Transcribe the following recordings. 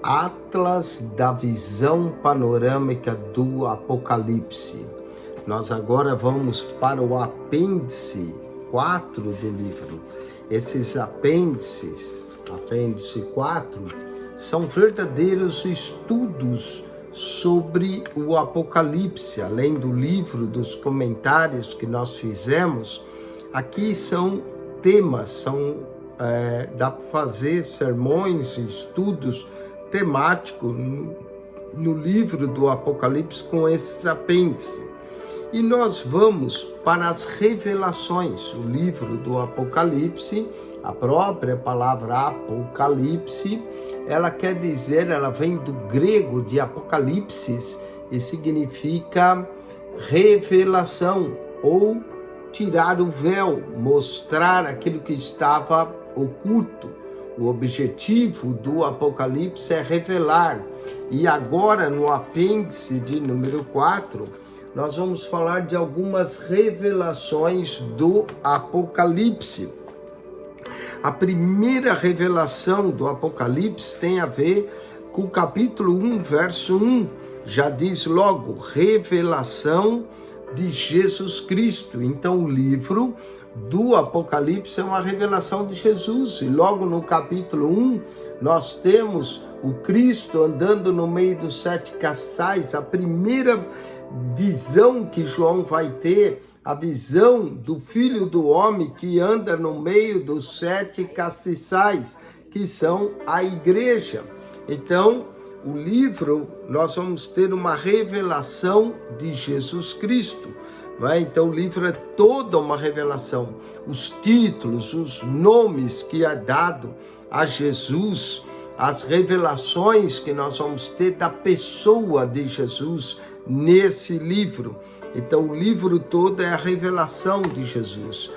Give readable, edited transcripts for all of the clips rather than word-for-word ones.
Atlas da visão panorâmica do Apocalipse. Nós agora vamos para o apêndice 4 do livro. Esses apêndices, apêndice 4, são verdadeiros estudos sobre o Apocalipse, além do livro, dos comentários que nós fizemos. Aqui são temas, dá para fazer sermões, estudos temáticos no livro do Apocalipse com esses apêndices. E nós vamos para as revelações. O livro do Apocalipse, a própria palavra Apocalipse, ela quer dizer, ela vem do grego de Apocalipsis e significa revelação ou tirar o véu, mostrar aquilo que estava oculto. O objetivo do Apocalipse é revelar. E agora, no apêndice de número 4, nós vamos falar de algumas revelações do Apocalipse. A primeira revelação do Apocalipse tem a ver com o capítulo 1, verso 1. Já diz logo, revelação de Jesus Cristo. Então, o livro do Apocalipse é uma revelação de Jesus. E logo no capítulo 1, nós temos o Cristo andando no meio dos 7 castiçais. A primeira visão que João vai ter, a visão do Filho do Homem que anda no meio dos 7 castiçais, que são a igreja. Então, o livro, nós vamos ter uma revelação de Jesus Cristo. Então, o livro é toda uma revelação. Os títulos, os nomes que é dado a Jesus, as revelações que nós vamos ter da pessoa de Jesus nesse livro. Então, o livro todo é a revelação de Jesus.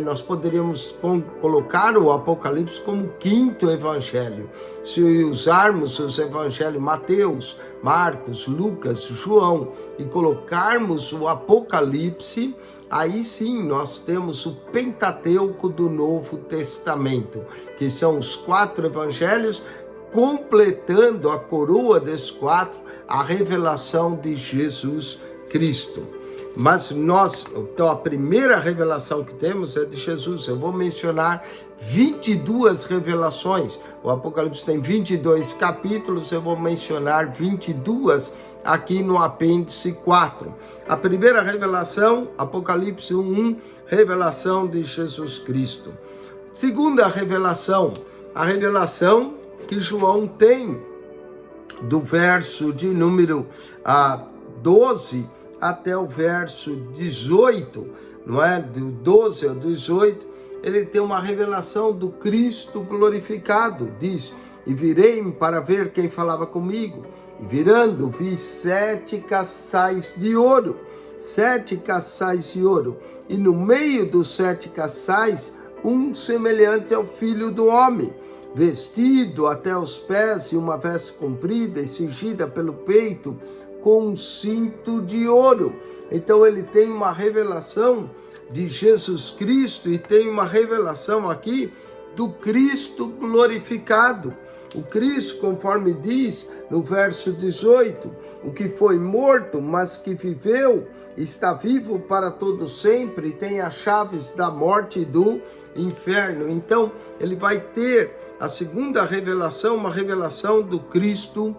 Nós poderíamos colocar o Apocalipse como o 5º evangelho. Se usarmos os evangelhos Mateus, Marcos, Lucas, João e colocarmos o Apocalipse, aí sim nós temos o Pentateuco do Novo Testamento, que são os 4 evangelhos, completando a coroa desses 4, a revelação de Jesus Cristo. Mas então a primeira revelação que temos é de Jesus. Eu vou mencionar 22 revelações. O Apocalipse tem 22 capítulos, eu vou mencionar 22 aqui no apêndice 4. A primeira revelação, Apocalipse 1, revelação de Jesus Cristo. Segunda revelação, a revelação que João tem do verso de número 12 até o verso 18, não é? Do 12 ao 18, ele tem uma revelação do Cristo glorificado. Diz, e virei-me para ver quem falava comigo. E virando, vi 7 castiçais de ouro. 7 castiçais de ouro. E no meio dos 7 castiçais, um semelhante ao Filho do Homem, vestido até os pés e uma veste comprida e cingida pelo peito, com um cinto de ouro. Então ele tem uma revelação de Jesus Cristo e tem uma revelação aqui do Cristo glorificado. O Cristo, conforme diz no verso 18, o que foi morto, mas que viveu, está vivo para todo sempre e tem as chaves da morte e do inferno. Então ele vai ter a segunda revelação, uma revelação do Cristo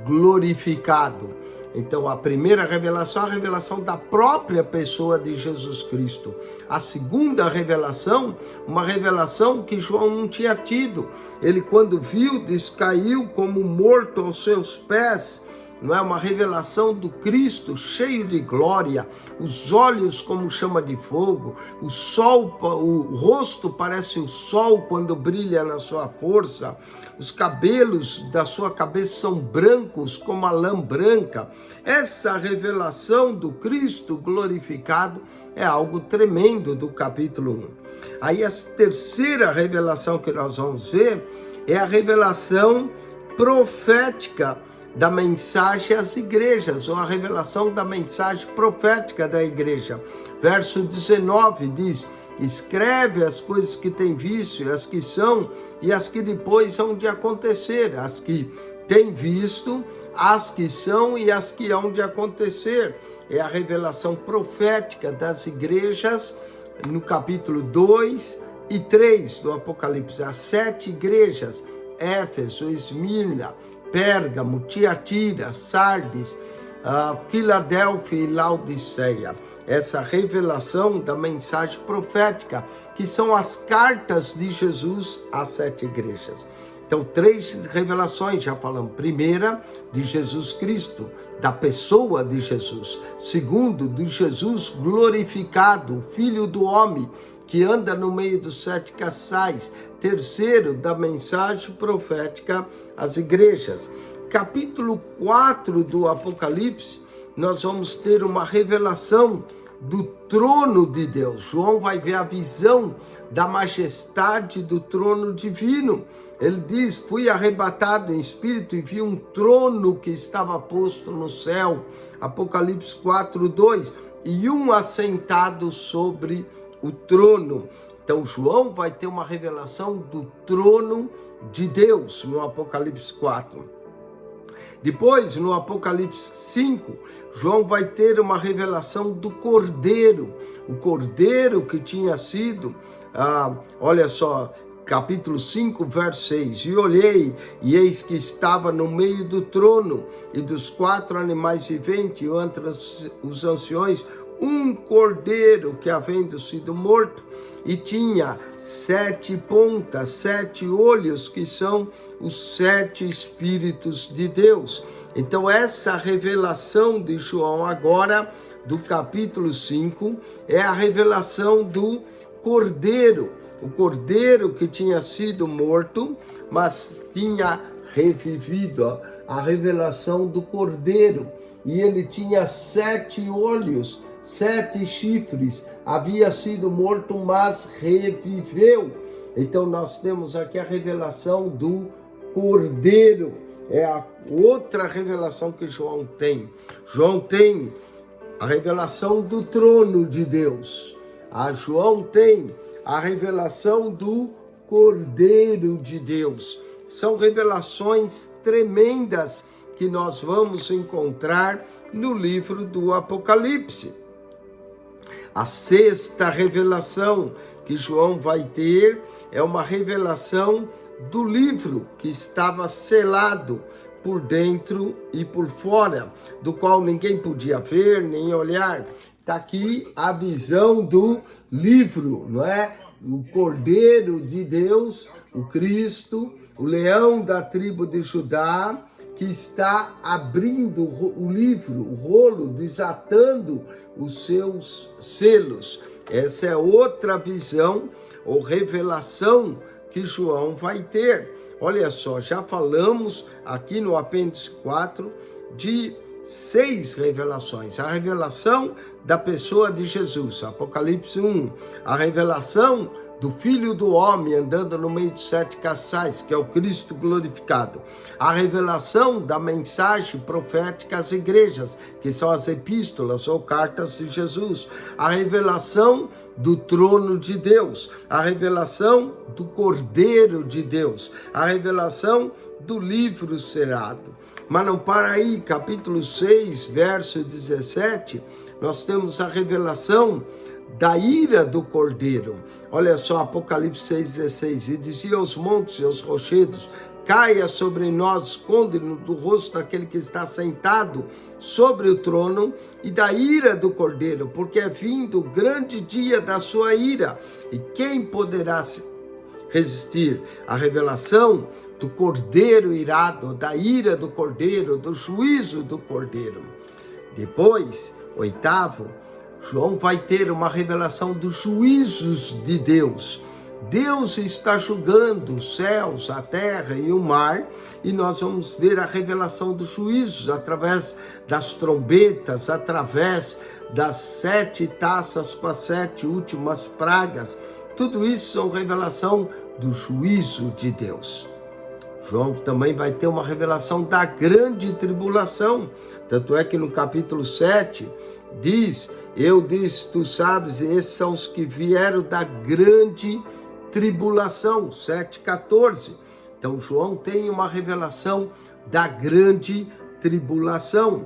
glorificado. Então, a primeira revelação é a revelação da própria pessoa de Jesus Cristo. A segunda revelação, uma revelação que João não tinha tido. Ele, quando viu, caiu como morto aos seus pés. Não é uma revelação do Cristo cheio de glória, os olhos como chama de fogo, o sol, o rosto parece o sol quando brilha na sua força, os cabelos da sua cabeça são brancos como a lã branca. Essa revelação do Cristo glorificado é algo tremendo do capítulo 1. Aí a terceira revelação que nós vamos ver é a revelação profética da mensagem às igrejas, ou a revelação da mensagem profética da igreja. Verso 19 diz, escreve as coisas que tem visto, as que são e as que depois hão de acontecer, as que tem visto, as que são e as que hão de acontecer. É a revelação profética das igrejas no capítulo 2 e 3 do Apocalipse. As 7 igrejas, Éfeso, Esmirna, Pérgamo, Tiatira, Sardes, Filadélfia e Laodiceia. Essa revelação da mensagem profética, que são as cartas de Jesus às 7 igrejas. Então, 3 revelações, já falamos. Primeira, de Jesus Cristo, da pessoa de Jesus. Segundo, de Jesus glorificado, o Filho do Homem, que anda no meio dos 7 castiçais. Terceiro, da mensagem profética às igrejas. Capítulo 4 do Apocalipse, nós vamos ter uma revelação do trono de Deus. João vai ver a visão da majestade do trono divino. Ele diz: fui arrebatado em espírito e vi um trono que estava posto no céu. Apocalipse 4:2. E um assentado sobre o trono. Então João vai ter uma revelação do trono de Deus no Apocalipse 4. Depois, no Apocalipse 5, João vai ter uma revelação do Cordeiro. O Cordeiro que tinha sido, olha só, capítulo 5, verso 6. E olhei, e eis que estava no meio do trono e dos 4 animais viventes, e entre os anciões, um cordeiro que, havendo sido morto, e tinha 7 pontas, 7 olhos, que são os 7 Espíritos de Deus. Então, essa revelação de João agora, do capítulo 5, é a revelação do Cordeiro. O Cordeiro que tinha sido morto, mas tinha revivido. A revelação do Cordeiro. E ele tinha 7 olhos, 7 chifres, havia sido morto, mas reviveu. Então nós temos aqui a revelação do Cordeiro. É a outra revelação que João tem. João tem a revelação do trono de Deus. João tem a revelação do Cordeiro de Deus. São revelações tremendas que nós vamos encontrar no livro do Apocalipse. A 6ª revelação que João vai ter é uma revelação do livro que estava selado por dentro e por fora, do qual ninguém podia ver nem olhar. Está aqui a visão do livro, não é? O Cordeiro de Deus, o Cristo, o leão da tribo de Judá, que está abrindo o livro, o rolo, desatando os seus selos. Essa é outra visão ou revelação que João vai ter. Olha só, já falamos aqui no apêndice 4 de 6 revelações. A revelação da pessoa de Jesus, Apocalipse 1. A revelação do Filho do Homem andando no meio de 7 castiçais, que é o Cristo glorificado. A revelação da mensagem profética às igrejas, que são as epístolas ou cartas de Jesus. A revelação do trono de Deus. A revelação do Cordeiro de Deus. A revelação do livro selado. Mas não para aí, capítulo 6, verso 17, nós temos a revelação da ira do Cordeiro. Olha só, Apocalipse 6,16. E dizia aos montes e aos rochedos: caia sobre nós, esconde-nos do rosto daquele que está sentado sobre o trono e da ira do Cordeiro, porque é vindo o grande dia da sua ira. E quem poderá resistir à revelação do Cordeiro irado, da ira do Cordeiro, do juízo do Cordeiro? Depois, 8º, João vai ter uma revelação dos juízos de Deus. Deus está julgando os céus, a terra e o mar, e nós vamos ver a revelação dos juízos através das trombetas, através das 7 taças com as 7 últimas pragas. Tudo isso são revelação do juízo de Deus. João também vai ter uma revelação da grande tribulação. Tanto é que no capítulo 7 diz: eu disse, tu sabes, esses são os que vieram da grande tribulação, 7,14. Então João tem uma revelação da grande tribulação.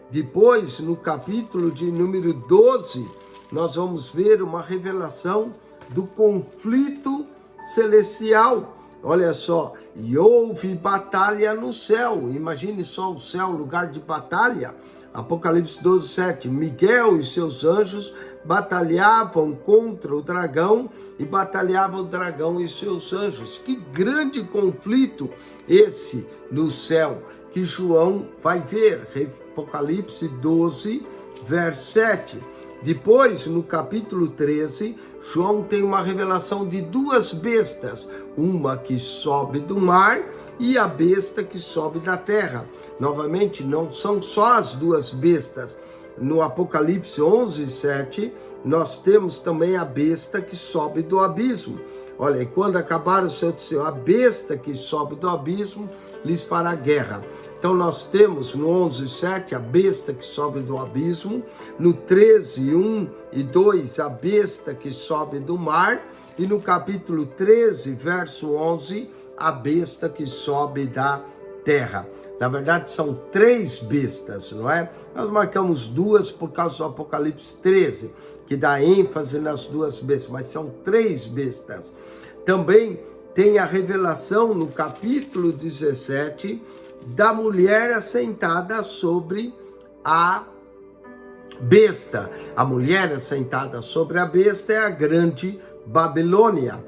Depois, no capítulo de número 12, nós vamos ver uma revelação do conflito celestial. Olha só, e houve batalha no céu. Imagine só o céu, lugar de batalha. Apocalipse 12, 7. Miguel e seus anjos batalhavam contra o dragão e batalhava o dragão e seus anjos. Que grande conflito esse no céu que João vai ver. Apocalipse 12, verso 7. Depois, no capítulo 13, João tem uma revelação de duas bestas, uma que sobe do mar e a besta que sobe da terra. Novamente, não são só as duas bestas. No Apocalipse 11, 7, nós temos também a besta que sobe do abismo. Olha, e quando acabar o seu, a besta que sobe do abismo lhes fará guerra. Então nós temos no 11:7 a besta que sobe do abismo, no 13:1 e 2 a besta que sobe do mar, e no capítulo 13, verso 11, a besta que sobe da terra. Na verdade são três bestas, não é? Nós marcamos duas por causa do Apocalipse 13, que dá ênfase nas duas bestas, mas são três bestas. Também tem a revelação no capítulo 17, da mulher assentada sobre a besta. A mulher assentada sobre a besta é a grande Babilônia.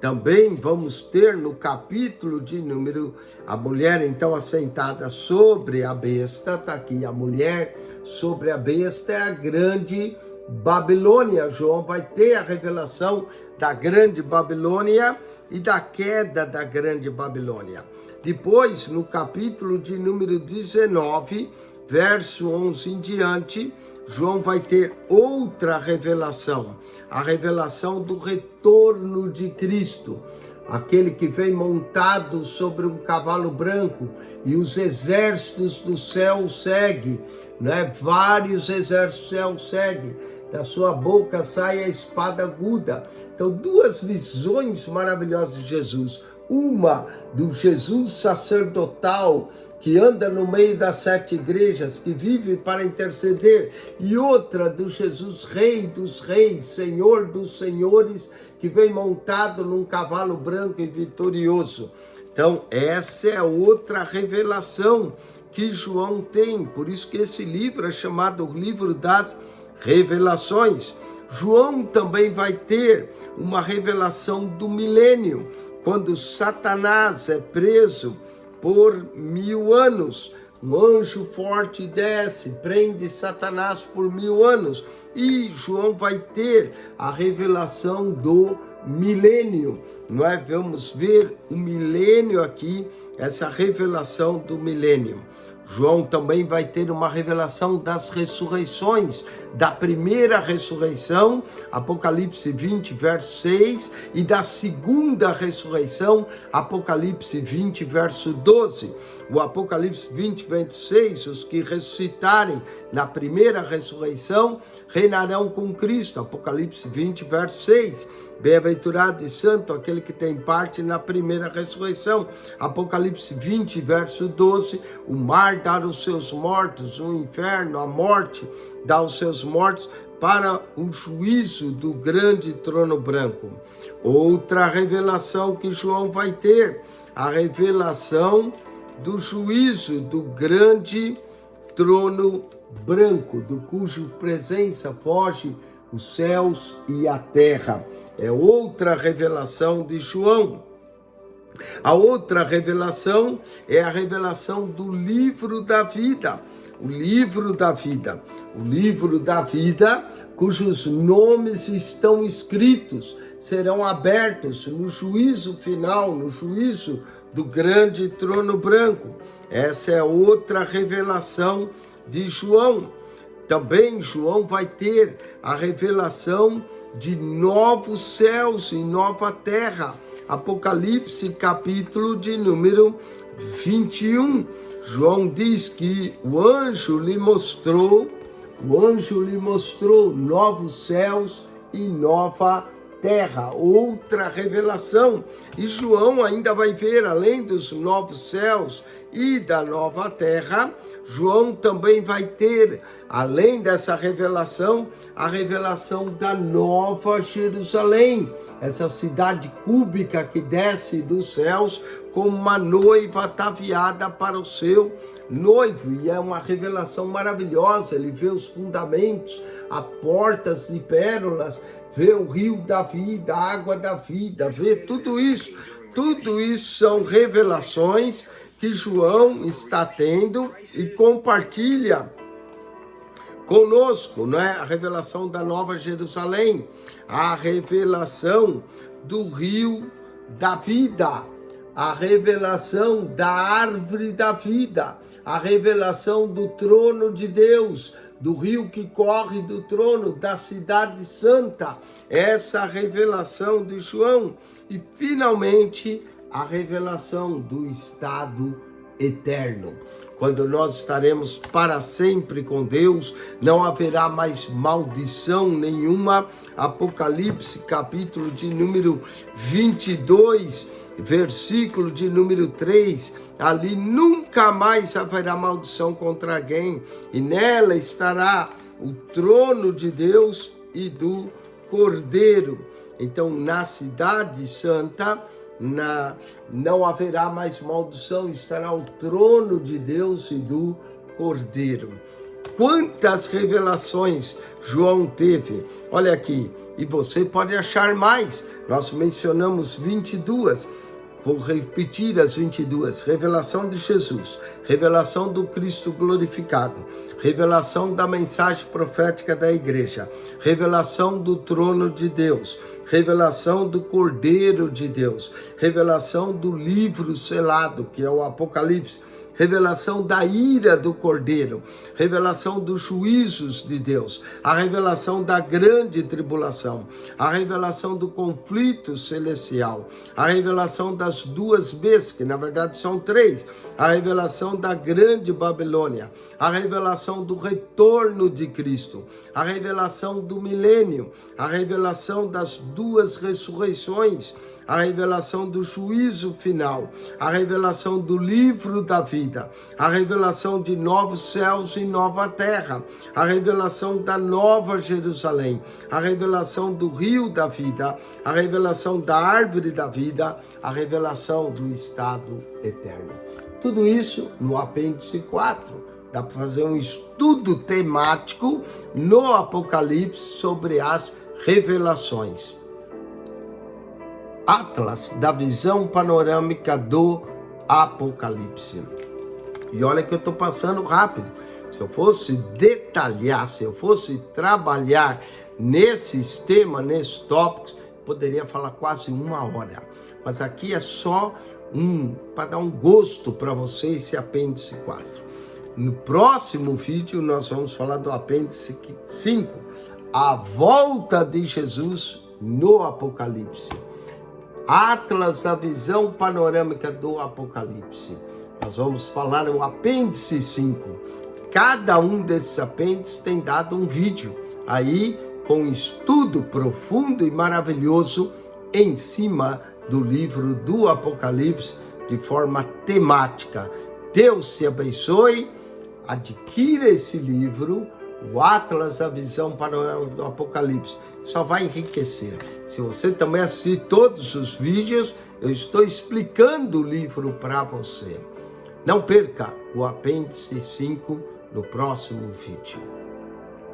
Também vamos ter no capítulo de número, a mulher então assentada sobre a besta, está aqui, a mulher sobre a besta é a grande Babilônia. João vai ter a revelação da grande Babilônia e da queda da grande Babilônia. Depois, no capítulo de número 19, verso 11 em diante, João vai ter outra revelação, a revelação do retorno de Cristo, aquele que vem montado sobre um cavalo branco e os exércitos do céu seguem, né? Vários exércitos do céu seguem, da sua boca sai a espada aguda. Então, duas visões maravilhosas de Jesus. Uma do Jesus sacerdotal, que anda no meio das 7 igrejas, que vive para interceder, e outra do Jesus Rei dos Reis, Senhor dos Senhores, que vem montado num cavalo branco e vitorioso. Então, essa é outra revelação que João tem, por isso que esse livro é chamado o livro das revelações. João também vai ter uma revelação do milênio, quando Satanás é preso por 1000 anos, um anjo forte desce, prende Satanás por 1000 anos, e João vai ter a revelação do milênio, não é? Vamos ver o milênio aqui, essa revelação do milênio. João também vai ter uma revelação das ressurreições, da primeira ressurreição, Apocalipse 20, verso 6, e da segunda ressurreição, Apocalipse 20, verso 12. O Apocalipse 20, verso 6, os que ressuscitarem na primeira ressurreição reinarão com Cristo, Apocalipse 20, verso 6. Bem-aventurado e santo aquele que tem parte na primeira ressurreição, Apocalipse 20, verso 12. O mar dá os seus mortos, o inferno, a morte, dá os seus mortos para o juízo do grande trono branco. Outra revelação que João vai ter, a revelação do juízo do grande trono branco, do cujo presença foge os céus e a terra. É outra revelação de João. A outra revelação é a revelação do livro da vida. O livro da vida. O livro da vida, cujos nomes estão escritos, serão abertos no juízo final, no juízo do grande trono branco. Essa é outra revelação de João. Também João vai ter a revelação de novos céus e nova terra. Apocalipse, capítulo de número 21. João diz que o anjo lhe mostrou novos céus e nova terra, outra revelação. E João ainda vai ver, além dos novos céus e da nova terra, João também vai ter, além dessa revelação, a revelação da nova Jerusalém, essa cidade cúbica que desce dos céus como uma noiva ataviada para o seu noivo. E é uma revelação maravilhosa. Ele vê os fundamentos, as portas de pérolas, vê o rio da vida, a água da vida, vê tudo isso. Tudo isso são revelações que João está tendo e compartilha conosco, não é? A revelação da Nova Jerusalém, a revelação do rio da vida, a revelação da árvore da vida, a revelação do trono de Deus, do rio que corre do trono, da cidade santa, essa revelação de João. E finalmente a revelação do estado eterno. Quando nós estaremos para sempre com Deus, não haverá mais maldição nenhuma. Apocalipse, capítulo de número 22, versículo de número 3, ali nunca mais haverá maldição contra alguém, e nela estará o trono de Deus e do Cordeiro. Então, na cidade santa, não haverá mais maldição, estará o trono de Deus e do Cordeiro. Quantas revelações João teve! Olha aqui, e você pode achar mais. Nós mencionamos 22. Vou repetir as 22. Revelação de Jesus, revelação do Cristo glorificado, revelação da mensagem profética da igreja, revelação do trono de Deus, revelação do Cordeiro de Deus, revelação do livro selado, que é o Apocalipse, revelação da ira do Cordeiro, revelação dos juízos de Deus, a revelação da grande tribulação, a revelação do conflito celestial, a revelação das duas bestas, que na verdade são três, a revelação da grande Babilônia, a revelação do retorno de Cristo, a revelação do milênio, a revelação das duas ressurreições, a revelação do juízo final, a revelação do livro da vida, a revelação de novos céus e nova terra, a revelação da nova Jerusalém, a revelação do rio da vida, a revelação da árvore da vida, a revelação do estado eterno. Tudo isso no apêndice 4. Dá para fazer um estudo temático no Apocalipse sobre as revelações. Atlas da visão panorâmica do Apocalipse. E olha que eu estou passando rápido. Se eu fosse detalhar, se eu fosse trabalhar nesses temas, nesses tópicos, poderia falar quase 1 hora. Mas aqui é só para dar um gosto para você, esse apêndice 4. No próximo vídeo nós vamos falar do apêndice 5, a volta de Jesus no Apocalipse. Atlas da visão panorâmica do Apocalipse. Nós vamos falar o apêndice 5. Cada um desses apêndices tem dado um vídeo aí com um estudo profundo e maravilhoso em cima do livro do Apocalipse de forma temática. Deus te abençoe. Adquira esse livro, o Atlas da visão panorâmica do Apocalipse. Só vai enriquecer. Se você também assistir todos os vídeos, eu estou explicando o livro para você. Não perca o apêndice 5 no próximo vídeo.